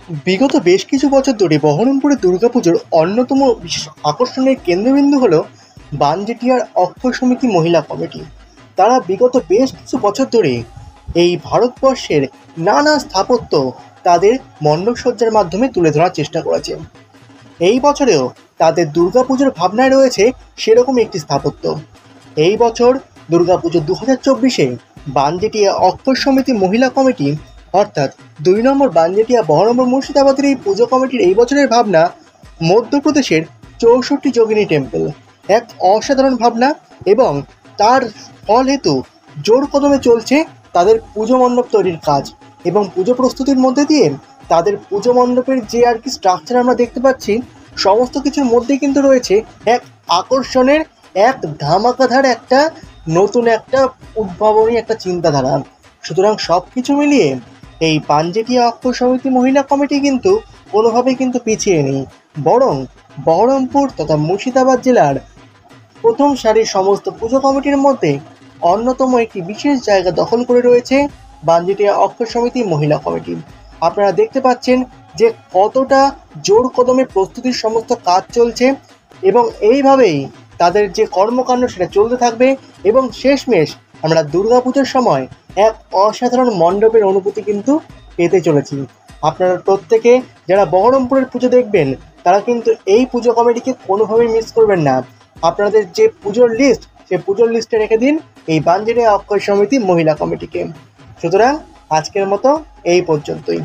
বিগত বেশ কিছু বছর ধরে বহরমপুরে দুর্গাপুজোর অন্যতম বিশেষ আকর্ষণের কেন্দ্রবিন্দু হল বানজেটিয়ার অক্ষয় সমিতি মহিলা কমিটি। তারা বিগত বেশ কিছু বছর ধরে এই ভারতবর্ষের নানা স্থাপত্য তাদের মণ্ডপসজ্জার মাধ্যমে তুলে ধরার চেষ্টা করেছে। এই বছরেও তাদের দুর্গাপুজোর ভাবনায় রয়েছে সেরকম একটি স্থাপত্য। এই বছর দুর্গাপুজো 2024-এ বানজেটিয়া অক্ষর সমিতি মহিলা কমিটি অর্থাৎ 2 নম্বর বানজেটিয়া বহরমপুর মুর্শিদাবাদের এই পুজো কমিটির এই বছরের ভাবনা মধ্যপ্রদেশের 64 যোগিনী টেম্পল। এক অসাধারণ ভাবনা এবং তার ফল হেতু জোর কদমে চলছে তাদের পুজো মণ্ডপ তৈরির কাজ এবং পুজো প্রস্তুতির মধ্যে দিয়ে তাদের পুজো মণ্ডপের যে আর কি স্ট্রাকচার আমরা দেখতে পাচ্ছি সমস্ত কিছুর মধ্যে কিন্তু রয়েছে এক আকর্ষণের এক ধামাকাধার একটা নতুন একটা উদ্ভাবনী একটা চিন্তাধারা। সুতরাং সব কিছু মিলিয়ে এই বানজেটিয়া অক্ষর সমিতি মহিলা কমিটি কিন্তু কোনোভাবেই কিন্তু পিছিয়ে নেই, বরং বহরমপুর তথা মুর্শিদাবাদ জেলার প্রথম সারির সমস্ত পুজো কমিটির মধ্যে অন্যতম একটি বিশেষ জায়গা দখল করে রয়েছে বানজেটিয়া অক্ষর সমিতি মহিলা কমিটি। আপনারা দেখতে পাচ্ছেন যে কতটা জোর কদমে প্রস্তুতির সমস্ত কাজ চলছে এবং এইভাবেই তাদের যে কর্মকাণ্ড সেটা চলতে থাকবে এবং শেষমেশ আমরা দুর্গাপুজোর সময় এক অসাধারণ মণ্ডপের অনুভূতি কিন্তু পেতে চলেছি। আপনারা প্রত্যেকে যারা বহরমপুরের পুজো দেখবেন তারা কিন্তু এই পুজো কমিটিকে কোনোভাবেই মিস করবেন না। আপনাদের যে পুজোর লিস্ট সেই পুজোর লিস্টে রেখে দিন এই বানজেটিয়া অক্ষয় সমিতি মহিলা কমিটিকে। সুতরাং আজকের মতো এই পর্যন্তই।